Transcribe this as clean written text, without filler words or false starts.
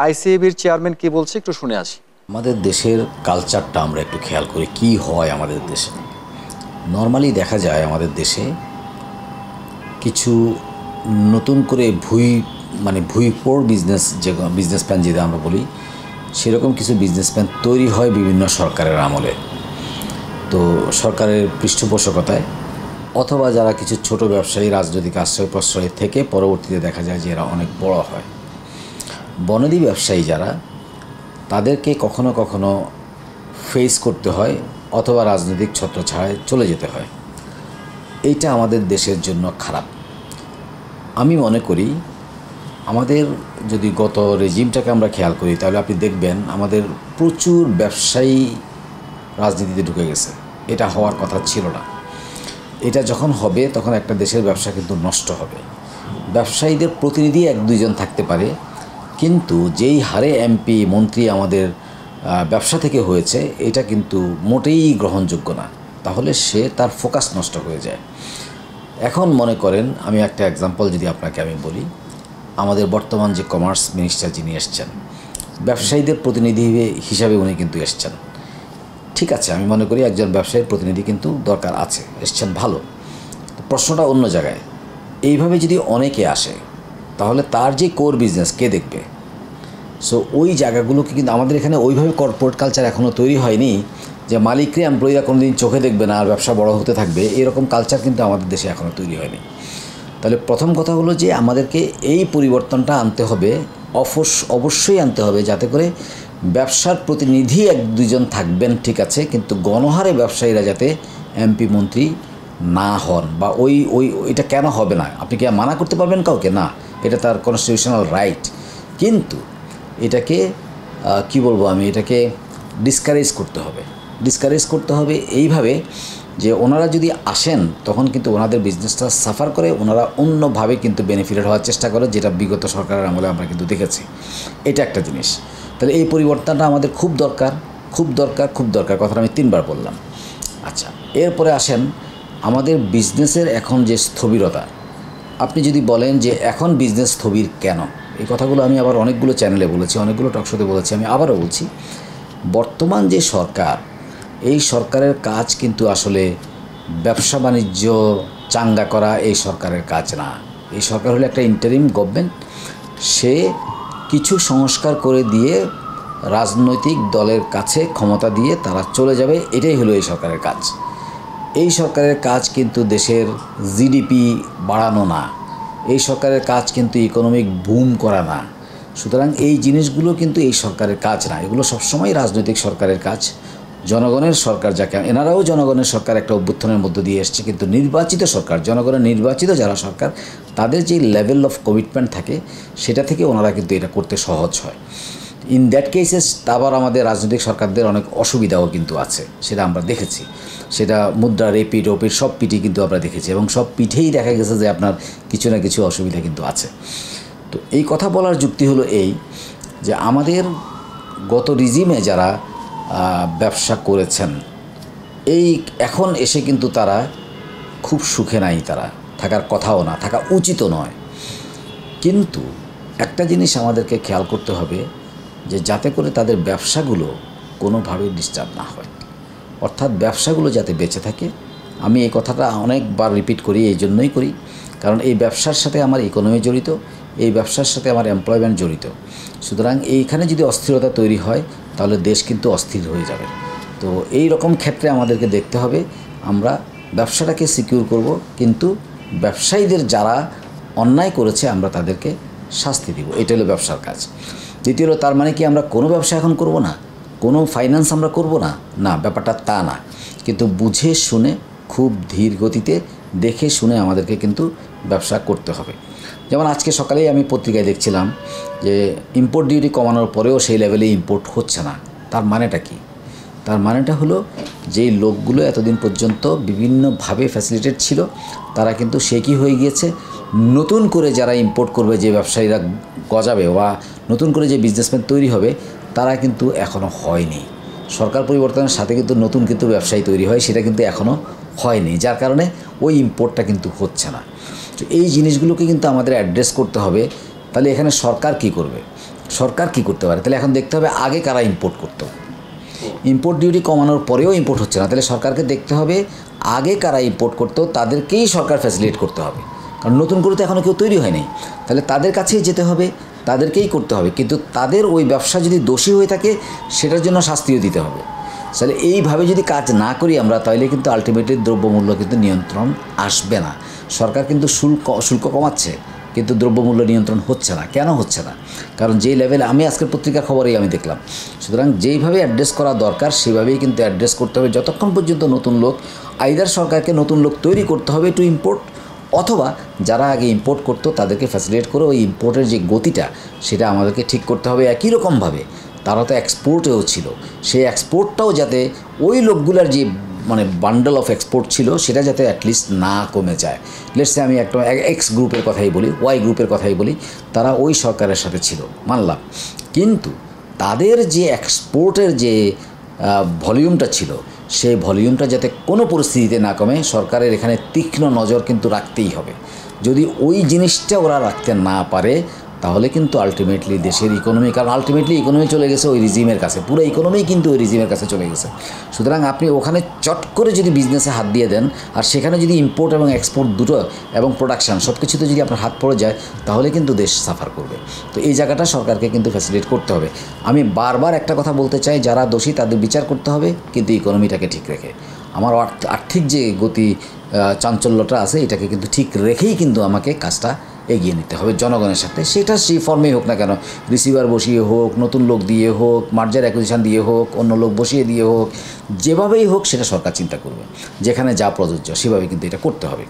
আইসিএবির chairman কি বলছে একটু শুনে আসি। আমাদের দেশের কালচারটা আমরা একটু খেয়াল করি, কি হয় আমাদের দেশে। নর্মালি দেখা যায় আমাদের দেশে কিছু নতুন করে ভুঁইপোর বিজনেসম্যান যেটা আমরা বলি, সেরকম কিছু বিজনেসম্যান তৈরি হয় বিভিন্ন সরকারের আমলে, তো সরকারের পৃষ্ঠপোষকতায়, অথবা যারা কিছু ছোট ব্যবসায়ী রাজনৈতিক আশ্রয় প্রশ্রয় থেকে পরবর্তীতে দেখা যায় যে এরা অনেক বড় হয়। বনেদি ব্যবসায়ী যারা, তাদেরকে কখনো কখনো ফেস করতে হয় অথবা রাজনৈতিক ছত্রছায়ায় চলে যেতে হয়। এইটা আমাদের দেশের জন্য খারাপ। আমি মনে করি আমাদের যদি গত রেজিমটাকে আমরা খেয়াল করি, তাহলে আপনি দেখবেন আমাদের প্রচুর ব্যবসায়ী রাজনীতিতে ঢুকে গেছে। এটা হওয়ার কথা ছিল না। এটা যখন হবে তখন একটা দেশের ব্যবসা কিন্তু নষ্ট হবে। ব্যবসায়ীদের প্রতিনিধি এক দুইজন থাকতে পারে, কিন্তু যেই হারে এমপি মন্ত্রী আমাদের ব্যবসা থেকে হয়েছে, এটা কিন্তু মোটেই গ্রহণযোগ্য না। তাহলে সে তার ফোকাস নষ্ট হয়ে যায়। এখন মনে করেন, আমি একটা এক্সাম্পল যদি আপনাকে আমি বলি, আমাদের বর্তমান যে কমার্স মিনিস্টার যিনি এসছেন, ব্যবসায়ীদের প্রতিনিধি হিসাবে উনি কিন্তু এসছেন। ঠিক আছে, আমি মনে করি একজন ব্যবসায়ীর প্রতিনিধি কিন্তু দরকার আছে, এসছেন ভালো। প্রশ্নটা অন্য জায়গায়। এইভাবে যদি অনেকে আসে, তাহলে তার যে কোর বিজনেস কে দেখবে? সো ওই জায়গাগুলোকে কিন্তু আমাদের এখানে ওইভাবে কর্পোরেট কালচার এখনও তৈরি হয়নি যে মালিকরা এমপ্লয়িরা কোনো দিন চোখে দেখবে না আর ব্যবসা বড় হতে থাকবে, এরকম কালচার কিন্তু আমাদের দেশে এখনও তৈরি হয়নি। তাহলে প্রথম কথা হলো যে আমাদেরকে এই পরিবর্তনটা আনতে হবে, অবশ্যই আনতে হবে, যাতে করে ব্যবসার প্রতিনিধি এক দুজন থাকবেন, ঠিক আছে, কিন্তু গণহারে ব্যবসায়ীরা যাতে এমপি মন্ত্রী না হন। বা ওইটা কেন হবে না? আপনি কি মানা করতে পারবেন কাউকে? না, এটা তার কনস্টিটিউশনাল রাইট। কিন্তু এটাকে কি বলবো আমি, এটাকে ডিসকারেজ করতে হবে এইভাবে যে ওনারা যদি আসেন তখন কিন্তু ওনাদের বিজনেসটা সাফার করে, ওনারা অন্যভাবে কিন্তু বেনিফিটেড হওয়ার চেষ্টা করে, যেটা বিগত সরকারের আমলে আমরা কিন্তু দেখেছি। এটা একটা জিনিস। তাহলে এই পরিবর্তনটা আমাদের খুব দরকার, কথাটা আমি 3বার বললাম। আচ্ছা, এরপরে আসেন আমাদের বিজনেসের এখন যে স্থবিরতা। আপনি যদি বলেন যে এখন বিজনেস স্থবির কেন, এই কথাগুলো আমি আবার অনেকগুলো চ্যানেলে বলেছি, অনেকগুলো টকশোতে বলেছি, আমি আবারও বলছি। বর্তমান যে সরকার, এই সরকারের কাজ কিন্তু আসলে ব্যবসা বাণিজ্য চাঙ্গা করা এই সরকারের কাজ না। এই সরকার হলো একটা ইন্টারিম গভর্নমেন্ট। সে কিছু সংস্কার করে দিয়ে রাজনৈতিক দলের কাছে ক্ষমতা দিয়ে তারা চলে যাবে, এটাই হলো এই সরকারের কাজ। এই সরকারের কাজ কিন্তু দেশের জিডিপি বাড়ানো না, এই সরকারের কাজ কিন্তু ইকোনমিক বুম করা না। সুতরাং এই জিনিসগুলো কিন্তু এই সরকারের কাজ না, এগুলো সবসময় রাজনৈতিক সরকারের কাজ। জনগণের সরকার যাকে, এনারাও জনগণের সরকার একটা অভ্যুত্থানের মধ্য দিয়ে এসছে, কিন্তু নির্বাচিত সরকার, জনগণের নির্বাচিত যারা সরকার, তাদের যে লেভেল অফ কমিটমেন্ট থাকে সেটা থেকে ওনারা কিন্তু এটা করতে সহজ হয়। ইন দ্যাট কেসেস আবার আমাদের রাজনৈতিক সরকারদের অনেক অসুবিধাও কিন্তু আছে, সেটা আমরা দেখেছি। সেটা মুদ্রা রেপিড ওপিড সব পিঠেই কিন্তু আমরা দেখেছি, এবং সব পিঠেই দেখা গেছে যে আপনার কিছু না কিছু অসুবিধা কিন্তু আছে। তো এই কথা বলার যুক্তি হলো এই যে আমাদের গত রিজিমে যারা ব্যবসা করেছেন, এই এখন এসে কিন্তু তারা খুব সুখে নাই, তারা থাকার কথাও না, থাকা উচিতও নয়। কিন্তু একটা জিনিস আমাদেরকে খেয়াল করতে হবে যে যাতে করে তাদের ব্যবসাগুলো কোনোভাবেই ডিস্টার্ব না হয়, অর্থাৎ ব্যবসাগুলো যাতে বেঁচে থাকে। আমি এই কথাটা অনেকবার রিপিট করি, এই জন্যই করি কারণ এই ব্যবসার সাথে আমার ইকোনমি জড়িত, এই ব্যবসার সাথে আমার এমপ্লয়মেন্ট জড়িত। সুতরাং এইখানে যদি অস্থিরতা তৈরি হয় তাহলে দেশ কিন্তু অস্থির হয়ে যাবে। তো এই রকম ক্ষেত্রে আমাদেরকে দেখতে হবে আমরা ব্যবসাটাকে সিকিউর করব, কিন্তু ব্যবসায়ীদের যারা অন্যায় করেছে আমরা তাদেরকে শাস্তি দিব, এটা হলো ব্যবসার কাজ। দ্বিতীয় হলো, তার মানে কি আমরা কোনো ব্যবসা এখন করব না, কোনো ফাইন্যান্স আমরা করব না? না, ব্যাপারটা তা না। কিন্তু বুঝে শুনে, খুব ধীর গতিতে দেখে শুনে আমাদেরকে কিন্তু ব্যবসা করতে হবে। যেমন আজকে সকালেই আমি পত্রিকায় দেখছিলাম যে ইম্পোর্ট ডিউটি কমানোর পরেও সেই লেভেলে ইম্পোর্ট হচ্ছে না। তার মানেটা কি? তার মানেটা হলো যেই লোকগুলো এতদিন পর্যন্ত বিভিন্নভাবে ফ্যাসিলিটেড ছিল, তারা কিন্তু সে কি হয়ে গিয়েছে, নতুন করে যারা ইম্পোর্ট করবে, যে ব্যবসায়ীরা গজাবে বা নতুন করে যে বিজনেসম্যান তৈরি হবে, তারা কিন্তু এখনও হয়নি। সরকার পরিবর্তনের সাথে কিন্তু নতুন কিন্তু ব্যবসায়ী তৈরি হয়, সেটা কিন্তু এখনও হয়নি, যার কারণে ওই ইম্পোর্টটা কিন্তু হচ্ছে না। তো এই জিনিসগুলোকে কিন্তু আমাদের অ্যাড্রেস করতে হবে। তাহলে এখানে সরকার কি করবে? সরকার কি করতে পারে? তাহলে এখন দেখতে হবে আগে কারা ইম্পোর্ট করতো। ইম্পোর্ট ডিউটি কমানোর পরেও ইম্পোর্ট হচ্ছে না, তাহলে সরকারকে দেখতে হবে আগে কারা ইম্পোর্ট করতো তাদেরকেই সরকার ফ্যাসিলিটেট করতে হবে, কারণ নতুন করে তো এখনও কেউ তৈরি হয়নি। তাহলে তাদের কাছেই যেতে হবে, তাদেরকেই করতে হবে, কিন্তু তাদের ওই ব্যবসা যদি দোষী হয়ে থাকে সেটার জন্য শাস্তিও দিতে হবে। তাহলে এইভাবে যদি কাজ না করি আমরা, তাহলে কিন্তু আলটিমেটলি দ্রব্যমূল্য কিন্তু নিয়ন্ত্রণ আসবে না। সরকার কিন্তু শুল্ক কমাচ্ছে, কিন্তু দ্রব্যমূল্য নিয়ন্ত্রণ হচ্ছে না। কেন হচ্ছে না? কারণ যেই লেভেলে আমি আজকের পত্রিকার খবরেই আমি দেখলাম। সুতরাং যেইভাবে অ্যাড্রেস করা দরকার সেভাবেই কিন্তু অ্যাড্রেস করতে হবে, যতক্ষণ পর্যন্ত নতুন লোক, আইদার সরকারকে নতুন লোক তৈরি করতে হবে টু ইম্পোর্ট, অথবা যারা আগে ইম্পোর্ট করতো তাদেরকে ফ্যাসিলিটেট করে ওই ইম্পোর্টের যে গতিটা সেটা আমাদেরকে ঠিক করতে হবে। একই রকমভাবে তারা তো এক্সপোর্টেও ছিল, সেই এক্সপোর্টটাও যাতে ওই লোকগুলার যে মানে বান্ডেল অফ এক্সপোর্ট ছিল সেটা যাতে অ্যাটলিস্ট না কমে যায়। লেটসে আমি একটা এক্স গ্রুপের কথাই বলি, ওয়াই গ্রুপের কথাই বলি, তারা ওই সরকারের সাথে ছিল মানলাম, কিন্তু তাদের যে এক্সপোর্টের যে ভলিউমটা ছিল সেই ভলিউমটা যাতে কোনো পরিস্থিতিতে না কমে, সরকারের এখানে তীক্ষ্ণ নজর কিন্তু রাখতেই হবে। যদি ওই জিনিসটা ওরা রাখতে না পারে তাহলে কিন্তু আলটিমেটলি দেশের ইকোনমি, কারণ আলটিমেটলি ইকোনমি চলে গেছে ওই রিজিমের কাছে, পুরো ইকোনমিই কিন্তু ওই রিজিমের কাছে চলে গেছে। সুতরাং আপনি ওখানে চট করে যদি বিজনেসে হাত দিয়ে দেন, আর সেখানে যদি ইম্পোর্ট এবং এক্সপোর্ট দুটো এবং প্রোডাকশান সব কিছুতে যদি আপনার হাত পড়ে যায় তাহলে কিন্তু দেশ সাফার করবে। তো এই জায়গাটা সরকারকে কিন্তু ফ্যাসিলিটেট করতে হবে। আমি বারবার একটা কথা বলতে চাই, যারা দোষী তাদের বিচার করতে হবে, কিন্তু ইকোনমিটাকে ঠিক রেখে, আমার আর্থিক যে গতি চাঞ্চল্যটা আছে এটাকে কিন্তু ঠিক রেখেই কিন্তু আমাকে কাজটা এগিয়ে নিতে হবে জনগণের সাথে। সেটা সেই ফর্মেই হোক না কেন, রিসিভার বসিয়ে হোক, নতুন লোক দিয়ে হোক, মার্জার অ্যাকুইজিশন দিয়ে হোক, অন্য লোক বসিয়ে দিয়ে হোক, যেভাবেই হোক সেটা সরকার চিন্তা করবে, যেখানে যা প্রযোজ্য সেভাবে কিন্তু এটা করতে হবে।